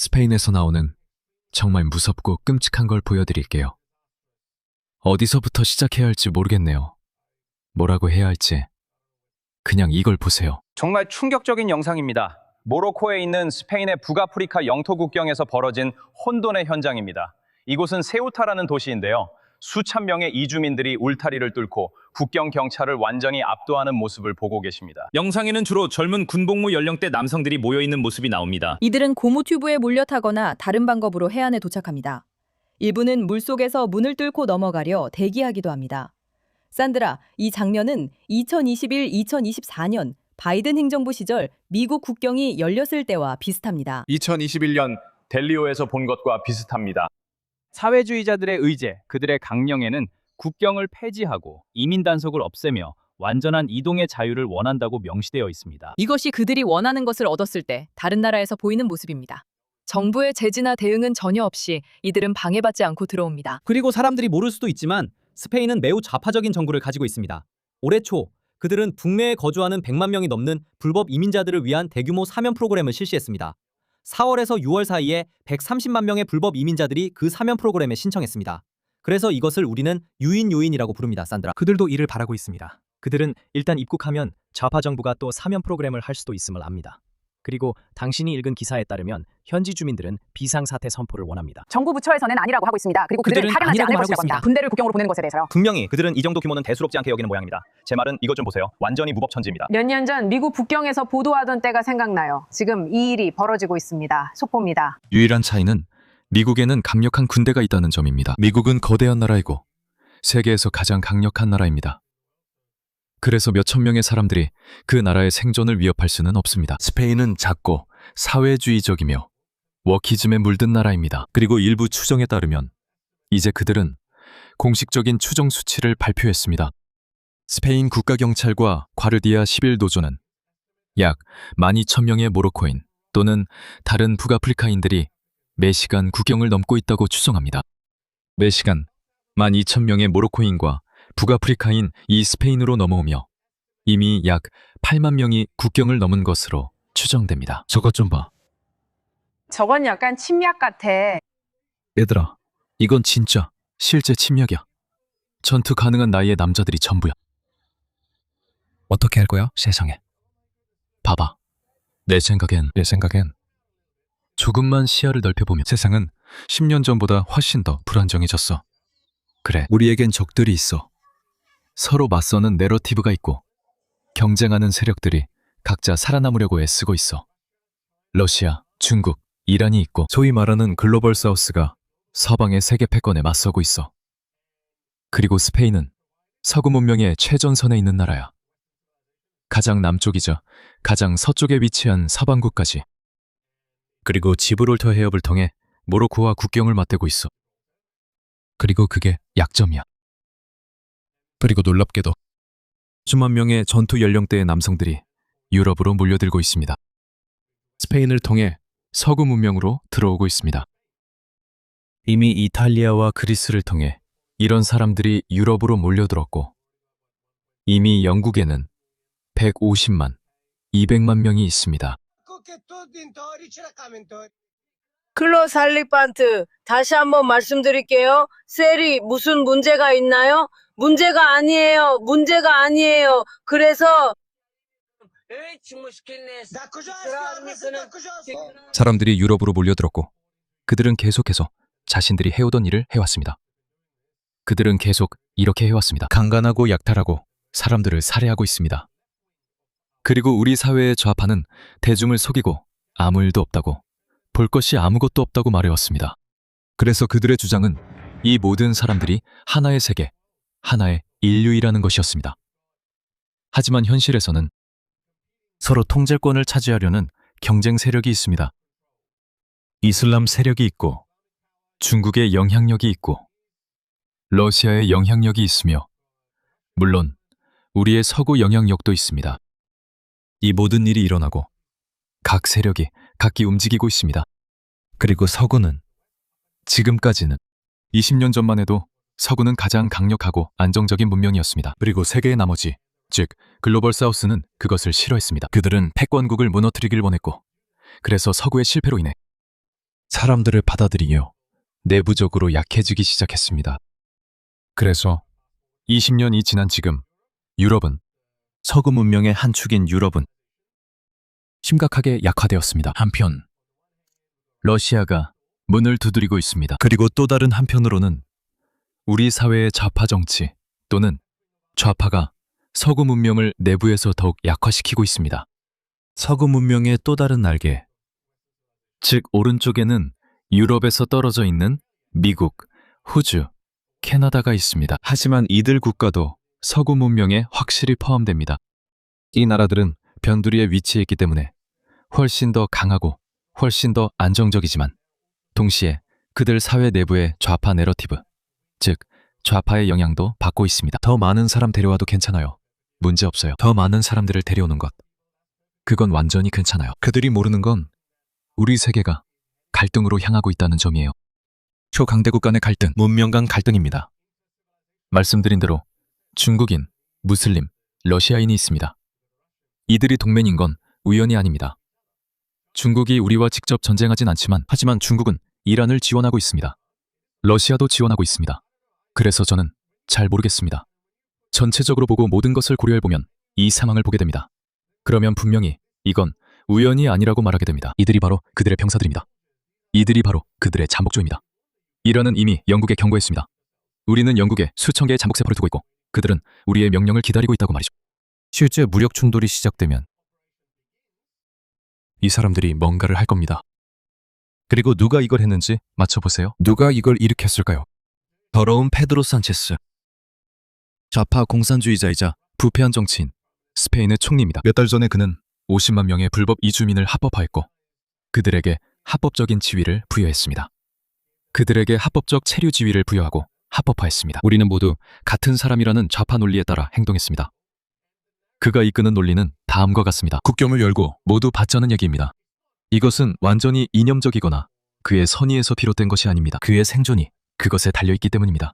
스페인에서 나오는 정말 무섭고 끔찍한 걸 보여드릴게요. 어디서부터 시작해야 할지 모르겠네요. 뭐라고 해야 할지. 그냥 이걸 보세요. 정말 충격적인 영상입니다. 모로코에 있는 스페인의 북아프리카 영토 국경에서 벌어진 혼돈의 현장입니다. 이곳은 세우타라는 도시인데요. 수천 명의 이주민들이 울타리를 뚫고 국경 경찰을 완전히 압도하는 모습을 보고 계십니다. 영상에는 주로 젊은 군복무 연령대 남성들이 모여있는 모습이 나옵니다. 이들은 고무튜브에 몰려 타거나 다른 방법으로 해안에 도착합니다. 일부는 물속에서 문을 뚫고 넘어가려 대기하기도 합니다. 산드라, 이 장면은 2021-2024년 바이든 행정부 시절 미국 국경이 열렸을 때와 비슷합니다. 2021년 델리오에서 본 것과 비슷합니다. 사회주의자들의 의제, 그들의 강령에는 국경을 폐지하고 이민 단속을 없애며 완전한 이동의 자유를 원한다고 명시되어 있습니다. 이것이 그들이 원하는 것을 얻었을 때 다른 나라에서 보이는 모습입니다. 정부의 제지나 대응은 전혀 없이 이들은 방해받지 않고 들어옵니다. 그리고 사람들이 모를 수도 있지만 스페인은 매우 좌파적인 정부를 가지고 있습니다. 올해 초 그들은 북내에 거주하는 100만 명이 넘는 불법 이민자들을 위한 대규모 사면 프로그램을 실시했습니다. 4월에서 6월 사이에 130만 명의 불법 이민자들이 그 사면 프로그램에 신청했습니다. 그래서 이것을 우리는 유인이라고 부릅니다, 산드라. 그들도 이를 바라고 있습니다. 그들은 일단 입국하면 좌파 정부가 또 사면 프로그램을 할 수도 있음을 압니다. 그리고 당신이 읽은 기사에 따르면 현지 주민들은 비상사태 선포를 원합니다. 정부 부처에서는 아니라고 하고 있습니다. 그리고 그들은 그들은 타령하지 아니라고 않을 말하고 것이라고 합니다. 있습니다. 군대를 국경으로 보내는 것에 대해서요. 분명히 그들은 이 정도 규모는 대수롭지 않게 여기는 모양입니다. 제 말은 이것 좀 보세요. 완전히 무법천지입니다. 몇 년 전 미국 북경에서 보도하던 때가 생각나요. 지금 이 일이 벌어지고 있습니다. 속보입니다. 유일한 차이는 미국에는 강력한 군대가 있다는 점입니다. 미국은 거대한 나라이고 세계에서 가장 강력한 나라입니다. 그래서 몇천 명의 사람들이 그 나라의 생존을 위협할 수는 없습니다. 스페인은 작고 사회주의적이며 워키즘에 물든 나라입니다. 그리고 일부 추정에 따르면 이제 그들은 공식적인 추정 수치를 발표했습니다. 스페인 국가경찰과 과르디아 11도조는 약 12,000명의 모로코인 또는 다른 북아프리카인들이 매시간 국경을 넘고 있다고 추정합니다. 매시간 12,000명의 모로코인과 북아프리카인 이 스페인으로 넘어오며 이미 약 8만 명이 국경을 넘은 것으로 추정됩니다. 저것 좀 봐. 저건 약간 침략 같아. 얘들아, 이건 진짜 실제 침략이야. 전투 가능한 나이의 남자들이 전부야. 어떻게 할 거야? 세상에. 봐봐. 내 생각엔 조금만 시야를 넓혀보면 세상은 10년 전보다 훨씬 더 불안정해졌어. 그래, 우리에겐 적들이 있어. 서로 맞서는 내러티브가 있고 경쟁하는 세력들이 각자 살아남으려고 애쓰고 있어. 러시아, 중국, 이란이 있고 소위 말하는 글로벌 사우스가 서방의 세계 패권에 맞서고 있어. 그리고 스페인은 서구 문명의 최전선에 있는 나라야. 가장 남쪽이자 가장 서쪽에 위치한 서방국까지. 그리고 지브롤터 해협을 통해 모로코와 국경을 맞대고 있어. 그리고 그게 약점이야. 그리고 놀랍게도 수만 명의 전투 연령대의 남성들이 유럽으로 몰려들고 있습니다. 스페인을 통해 서구 문명으로 들어오고 있습니다. 이미 이탈리아와 그리스를 통해 이런 사람들이 유럽으로 몰려들었고 이미 영국에는 150만, 200만 명이 있습니다. 클로스 할리판트, 다시 한번 말씀드릴게요. 셀이 무슨 문제가 있나요? 문제가 아니에요. 그래서 사람들이 유럽으로 몰려들었고 그들은 계속해서 자신들이 해오던 일을 해왔습니다. 그들은 계속 이렇게 해왔습니다. 강간하고 약탈하고 사람들을 살해하고 있습니다. 그리고 우리 사회의 좌파는 대중을 속이고 아무 일도 없다고, 볼 것이 아무것도 없다고 말해왔습니다. 그래서 그들의 주장은 이 모든 사람들이 하나의 세계, 하나의 인류이라는 것이었습니다. 하지만 현실에서는 서로 통제권을 차지하려는 경쟁 세력이 있습니다. 이슬람 세력이 있고, 중국의 영향력이 있고, 러시아의 영향력이 있으며, 물론 우리의 서구 영향력도 있습니다. 이 모든 일이 일어나고 각 세력이 각기 움직이고 있습니다. 그리고 서구는 지금까지는 20년 전만 해도 서구는 가장 강력하고 안정적인 문명이었습니다. 그리고 세계의 나머지, 즉 글로벌 사우스는 그것을 싫어했습니다. 그들은 패권국을 무너뜨리길 원했고, 그래서 서구의 실패로 인해 사람들을 받아들이며 내부적으로 약해지기 시작했습니다. 그래서 20년이 지난 지금 유럽은 서구 문명의 한 축인 유럽은 심각하게 약화되었습니다. 한편 러시아가 문을 두드리고 있습니다. 그리고 또 다른 한편으로는 우리 사회의 좌파 정치 또는 좌파가 서구 문명을 내부에서 더욱 약화시키고 있습니다. 서구 문명의 또 다른 날개, 즉 오른쪽에는 유럽에서 떨어져 있는 미국, 호주, 캐나다가 있습니다. 하지만 이들 국가도 서구 문명에 확실히 포함됩니다. 이 나라들은 변두리에 위치해 있기 때문에 훨씬 더 강하고 훨씬 더 안정적이지만 동시에 그들 사회 내부의 좌파 내러티브, 즉 좌파의 영향도 받고 있습니다. 더 많은 사람 데려와도 괜찮아요. 문제 없어요. 더 많은 사람들을 데려오는 것. 그건 완전히 괜찮아요. 그들이 모르는 건 우리 세계가 갈등으로 향하고 있다는 점이에요. 초강대국 간의 갈등, 문명 간 갈등입니다. 말씀드린 대로 중국인, 무슬림, 러시아인이 있습니다. 이들이 동맹인 건 우연이 아닙니다. 중국이 우리와 직접 전쟁하진 않지만 하지만 중국은 이란을 지원하고 있습니다. 러시아도 지원하고 있습니다. 그래서 저는 잘 모르겠습니다. 전체적으로 보고 모든 것을 고려해보면 이 상황을 보게 됩니다. 그러면 분명히 이건 우연이 아니라고 말하게 됩니다. 이들이 바로 그들의 병사들입니다. 이들이 바로 그들의 잠복조입니다. 이란은 이미 영국에 경고했습니다. 우리는 영국에 수천 개의 잠복세포를 두고 있고 그들은 우리의 명령을 기다리고 있다고 말이죠. 실제 무력 충돌이 시작되면 이 사람들이 뭔가를 할 겁니다. 그리고 누가 이걸 했는지 맞춰보세요. 누가 이걸 일으켰을까요? 더러운 페드로 산체스. 좌파 공산주의자이자 부패한 정치인, 스페인의 총리입니다. 몇 달 전에 그는 50만 명의 불법 이주민을 합법화했고 그들에게 합법적인 지위를 부여했습니다. 그들에게 합법적 체류 지위를 부여하고 합법화했습니다. 우리는 모두 같은 사람이라는 좌파 논리에 따라 행동했습니다. 그가 이끄는 논리는 다음과 같습니다. 국경을 열고 모두 받자는 얘기입니다. 이것은 완전히 이념적이거나 그의 선의에서 비롯된 것이 아닙니다. 그의 생존이 그것에 달려있기 때문입니다.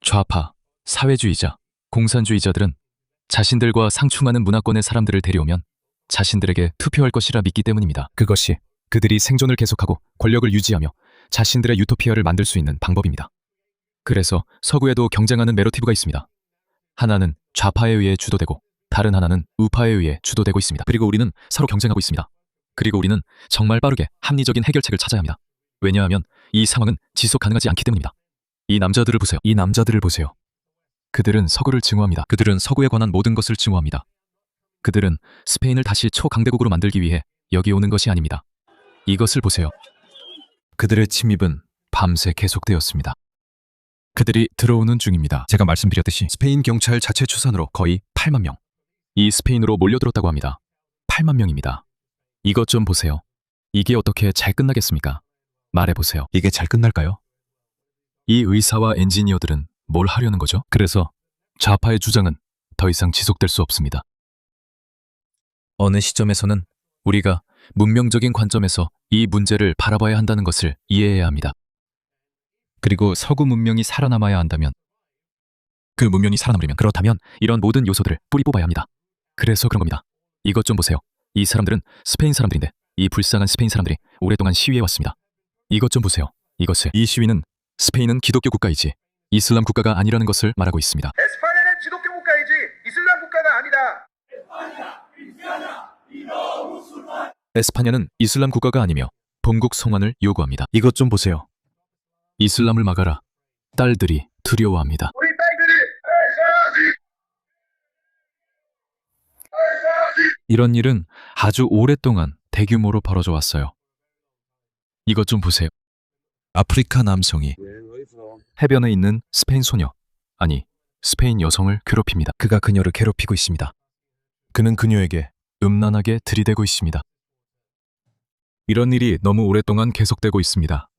좌파, 사회주의자, 공산주의자들은 자신들과 상충하는 문화권의 사람들을 데려오면 자신들에게 투표할 것이라 믿기 때문입니다. 그것이 그들이 생존을 계속하고 권력을 유지하며 자신들의 유토피아를 만들 수 있는 방법입니다. 그래서 서구에도 경쟁하는 내러티브가 있습니다. 하나는 좌파에 의해 주도되고 다른 하나는 우파에 의해 주도되고 있습니다. 그리고 우리는 서로 경쟁하고 있습니다. 그리고 우리는 정말 빠르게 합리적인 해결책을 찾아야 합니다. 왜냐하면 이 상황은 지속 가능하지 않기 때문입니다. 이 남자들을 보세요. 이 남자들을 보세요. 그들은 서구를 증오합니다. 그들은 서구에 관한 모든 것을 증오합니다. 그들은 스페인을 다시 초강대국으로 만들기 위해 여기 오는 것이 아닙니다. 이것을 보세요. 그들의 침입은 밤새 계속되었습니다. 그들이 들어오는 중입니다. 제가 말씀드렸듯이 스페인 경찰 자체 추산으로 거의 8만 명. 이 스페인으로 몰려들었다고 합니다. 8만 명입니다. 이것 좀 보세요. 이게 어떻게 잘 끝나겠습니까? 말해보세요. 이게 잘 끝날까요? 이 의사와 엔지니어들은 뭘 하려는 거죠? 그래서 좌파의 주장은 더 이상 지속될 수 없습니다. 어느 시점에서는 우리가 문명적인 관점에서 이 문제를 바라봐야 한다는 것을 이해해야 합니다. 그리고 서구 문명이 살아남아야 한다면, 그 문명이 살아남으려면, 그렇다면 이런 모든 요소들을 뿌리 뽑아야 합니다. 그래서 그런 겁니다. 이것 좀 보세요. 이 사람들은 스페인 사람들인데 이 불쌍한 스페인 사람들이 오랫동안 시위해왔습니다. 이것 좀 보세요. 이 시위는 스페인은 기독교 국가이지 이슬람 국가가 아니라는 것을 말하고 있습니다. 에스파냐는 기독교 국가이지 이슬람 국가가 아니다. 에스파냐는 이슬람 국가가 아니며 본국 송환을 요구합니다. 이것 좀 보세요. 이슬람을 막아라. 딸들이 두려워합니다. 우리 딸들이 이런 일은 아주 오랫동안 대규모로 벌어져 왔어요. 이것 좀 보세요. 아프리카 남성이 해변에 있는 스페인 소녀, 아니 스페인 여성을 괴롭힙니다. 그가 그녀를 괴롭히고 있습니다. 그는 그녀에게 음란하게 들이대고 있습니다. 이런 일이 너무 오랫동안 계속되고 있습니다.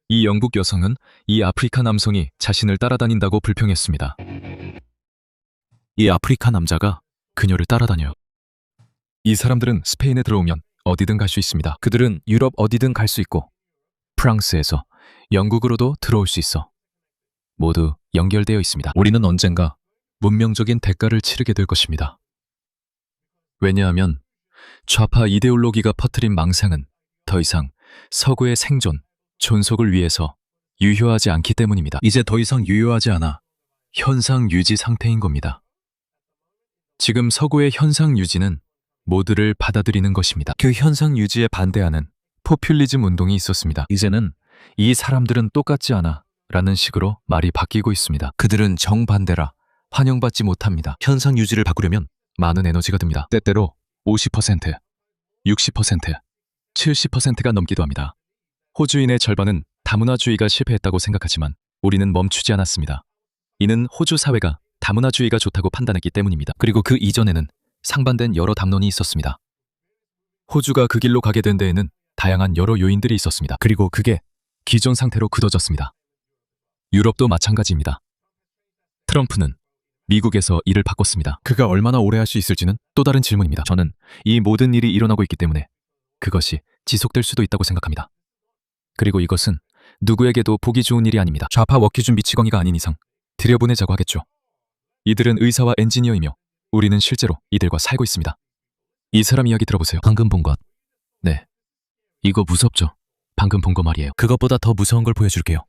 이 영국 여성은 이 아프리카 남성이 자신을 따라다닌다고 불평했습니다. 이 아프리카 남자가 그녀를 따라다녀요. 이 사람들은 스페인에 들어오면 어디든 갈 수 있습니다. 그들은 유럽 어디든 갈 수 있고 프랑스에서 영국으로도 들어올 수 있어 모두 연결되어 있습니다. 우리는 언젠가 문명적인 대가를 치르게 될 것입니다. 왜냐하면 좌파 이데올로기가 퍼뜨린 망상은 더 이상 서구의 생존, 존속을 위해서 유효하지 않기 때문입니다. 이제 더 이상 유효하지 않아 현상 유지 상태인 겁니다. 지금 서구의 현상 유지는 모두를 받아들이는 것입니다. 그 현상 유지에 반대하는 포퓰리즘 운동이 있었습니다. 이제는 이 사람들은 똑같지 않아 라는 식으로 말이 바뀌고 있습니다. 그들은 정반대라 환영받지 못합니다. 현상 유지를 바꾸려면 많은 에너지가 듭니다. 때때로 50%, 60%, 70%가 넘기도 합니다. 호주인의 절반은 다문화주의가 실패했다고 생각하지만 우리는 멈추지 않았습니다. 이는 호주 사회가 다문화주의가 좋다고 판단했기 때문입니다. 그리고 그 이전에는 상반된 여러 담론이 있었습니다. 호주가 그 길로 가게 된 데에는 다양한 여러 요인들이 있었습니다. 그리고 그게 기존 상태로 굳어졌습니다. 유럽도 마찬가지입니다. 트럼프는 미국에서 일을 바꿨습니다. 그가 얼마나 오래 할 수 있을지는 또 다른 질문입니다. 저는 이 모든 일이 일어나고 있기 때문에 그것이 지속될 수도 있다고 생각합니다. 그리고 이것은 누구에게도 보기 좋은 일이 아닙니다. 좌파 워키준 미치광이가 아닌 이상 들여보내자고 하겠죠. 이들은 의사와 엔지니어이며 우리는 실제로 이들과 살고 있습니다. 이 사람 이야기 들어보세요. 방금 본 것. 네. 이거 무섭죠? 방금 본 거 말이에요. 그것보다 더 무서운 걸 보여줄게요.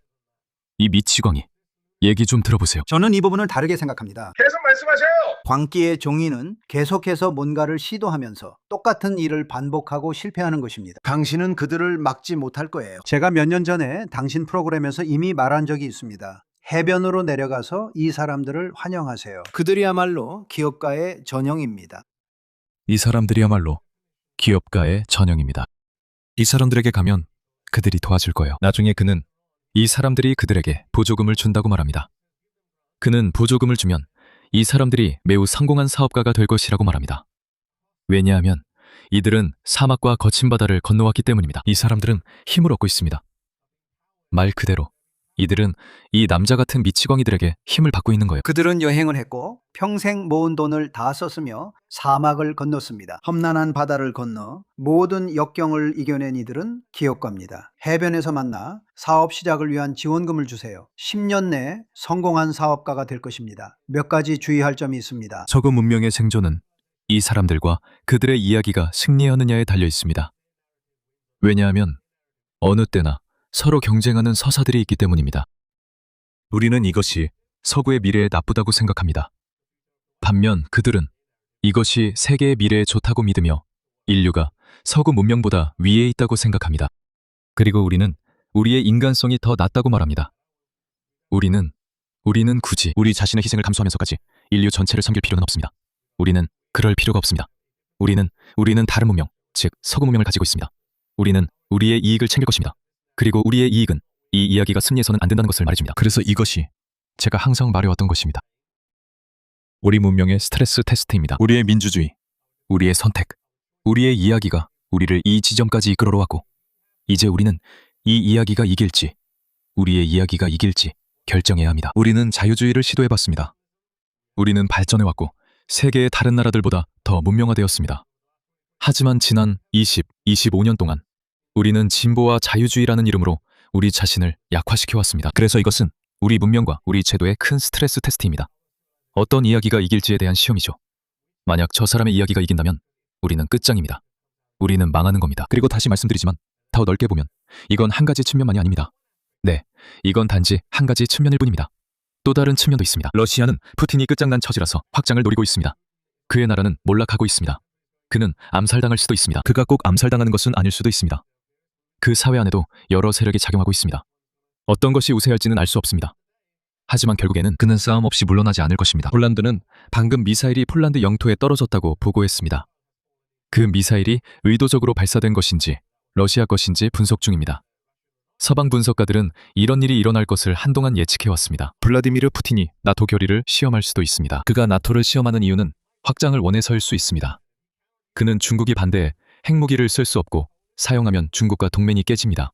이 미치광이. 얘기 좀 들어보세요. 저는 이 부분을 다르게 생각합니다. 계속 말씀하세요. 광기의 종이는 계속해서 뭔가를 시도하면서 똑같은 일을 반복하고 실패하는 것입니다. 당신은 그들을 막지 못할 거예요. 제가 몇 년 전에 당신 프로그램에서 이미 말한 적이 있습니다. 해변으로 내려가서 이 사람들을 환영하세요. 그들이야말로 기업가의 전형입니다. 이 사람들이야말로 기업가의 전형입니다. 이 사람들에게 가면 그들이 도와줄 거예요. 나중에 그는 이 사람들이 그들에게 보조금을 준다고 말합니다. 그는 보조금을 주면 이 사람들이 매우 성공한 사업가가 될 것이라고 말합니다. 왜냐하면 이들은 사막과 거친 바다를 건너왔기 때문입니다. 이 사람들은 힘을 얻고 있습니다. 말 그대로 이들은 이 남자 같은 미치광이들에게 힘을 받고 있는 거예요. 그들은 여행을 했고 평생 모은 돈을 다 썼으며 사막을 건넜습니다. 험난한 바다를 건너 모든 역경을 이겨낸 이들은 기업가입니다. 해변에서 만나 사업 시작을 위한 지원금을 주세요. 10년 내에 성공한 사업가가 될 것입니다. 몇 가지 주의할 점이 있습니다. 서구 문명의 생존은 이 사람들과 그들의 이야기가 승리하느냐에 달려 있습니다. 왜냐하면 어느 때나 서로 경쟁하는 서사들이 있기 때문입니다. 우리는 이것이 서구의 미래에 나쁘다고 생각합니다. 반면 그들은 이것이 세계의 미래에 좋다고 믿으며 인류가 서구 문명보다 위에 있다고 생각합니다. 그리고 우리는 우리의 인간성이 더 낫다고 말합니다. 우리는 굳이 우리 자신의 희생을 감수하면서까지 인류 전체를 섬길 필요는 없습니다. 우리는 그럴 필요가 없습니다. 우리는 다른 문명, 즉 서구 문명을 가지고 있습니다. 우리는 우리의 이익을 챙길 것입니다. 그리고 우리의 이익은 이 이야기가 승리해서는 안 된다는 것을 말해줍니다. 그래서 이것이 제가 항상 말해왔던 것입니다. 우리 문명의 스트레스 테스트입니다. 우리의 민주주의, 우리의 선택, 우리의 이야기가 우리를 이 지점까지 이끌어 왔고 이제 우리는 이 이야기가 이길지, 우리의 이야기가 이길지 결정해야 합니다. 우리는 자유주의를 시도해봤습니다. 우리는 발전해왔고 세계의 다른 나라들보다 더 문명화되었습니다. 하지만 지난 25년 동안 우리는 진보와 자유주의라는 이름으로 우리 자신을 약화시켜왔습니다. 그래서 이것은 우리 문명과 우리 제도의 큰 스트레스 테스트입니다. 어떤 이야기가 이길지에 대한 시험이죠. 만약 저 사람의 이야기가 이긴다면 우리는 끝장입니다. 우리는 망하는 겁니다. 그리고 다시 말씀드리지만 더 넓게 보면 이건 한 가지 측면만이 아닙니다. 네, 이건 단지 한 가지 측면일 뿐입니다. 또 다른 측면도 있습니다. 러시아는 푸틴이 끝장난 처지라서 확장을 노리고 있습니다. 그의 나라는 몰락하고 있습니다. 그는 암살당할 수도 있습니다. 그가 꼭 암살당하는 것은 아닐 수도 있습니다. 그 사회 안에도 여러 세력이 작용하고 있습니다. 어떤 것이 우세할지는 알 수 없습니다. 하지만 결국에는 그는 싸움 없이 물러나지 않을 것입니다. 폴란드는 방금 미사일이 폴란드 영토에 떨어졌다고 보고했습니다. 그 미사일이 의도적으로 발사된 것인지 러시아 것인지 분석 중입니다. 서방 분석가들은 이런 일이 일어날 것을 한동안 예측해왔습니다. 블라디미르 푸틴이 나토 결의를 시험할 수도 있습니다. 그가 나토를 시험하는 이유는 확장을 원해서일 수 있습니다. 그는 중국이 반대해 핵무기를 쓸 수 없고 사용하면 중국과 동맹이 깨집니다.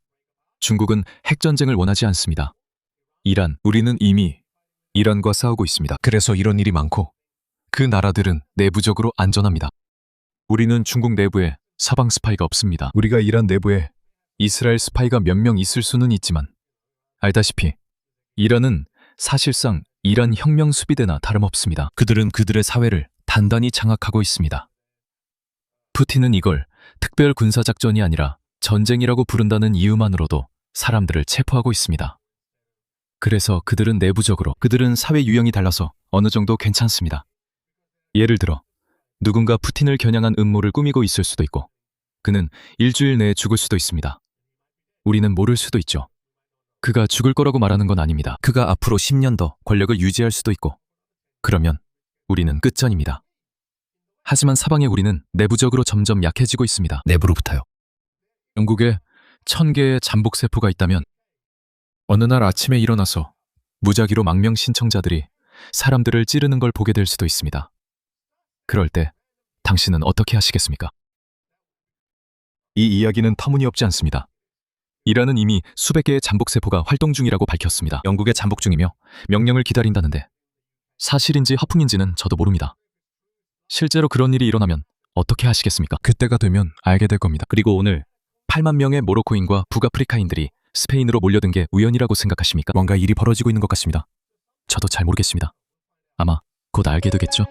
중국은 핵전쟁을 원하지 않습니다. 우리는 이미 이란과 싸우고 있습니다. 그래서 이런 일이 많고 그 나라들은 내부적으로 안전합니다. 우리는 중국 내부에 서방 스파이가 없습니다. 우리가 이란 내부에 이스라엘 스파이가 몇 명 있을 수는 있지만 알다시피 이란은 사실상 이란 혁명 수비대나 다름없습니다. 그들은 그들의 사회를 단단히 장악하고 있습니다. 푸틴은 이걸 특별 군사작전이 아니라 전쟁이라고 부른다는 이유만으로도 사람들을 체포하고 있습니다. 그래서 그들은 내부적으로 그들은 사회 유형이 달라서 어느 정도 괜찮습니다. 예를 들어 누군가 푸틴을 겨냥한 음모를 꾸미고 있을 수도 있고 그는 일주일 내에 죽을 수도 있습니다. 우리는 모를 수도 있죠. 그가 죽을 거라고 말하는 건 아닙니다. 그가 앞으로 10년 더 권력을 유지할 수도 있고 그러면 우리는 끝전입니다. 하지만 사방에 우리는 내부적으로 점점 약해지고 있습니다. 내부로부터요. 영국에 1000개의 잠복세포가 있다면 어느 날 아침에 일어나서 무작위로 망명 신청자들이 사람들을 찌르는 걸 보게 될 수도 있습니다. 그럴 때 당신은 어떻게 하시겠습니까? 이 이야기는 터무니없지 않습니다. 이란은 이미 수백 개의 잠복세포가 활동 중이라고 밝혔습니다. 영국에 잠복 중이며 명령을 기다린다는데 사실인지 허풍인지는 저도 모릅니다. 실제로 그런 일이 일어나면 어떻게 하시겠습니까? 그때가 되면 알게 될 겁니다. 그리고 오늘 8만 명의 모로코인과 북아프리카인들이 스페인으로 몰려든 게 우연이라고 생각하십니까? 뭔가 일이 벌어지고 있는 것 같습니다. 저도 잘 모르겠습니다. 아마 곧 알게 되겠죠?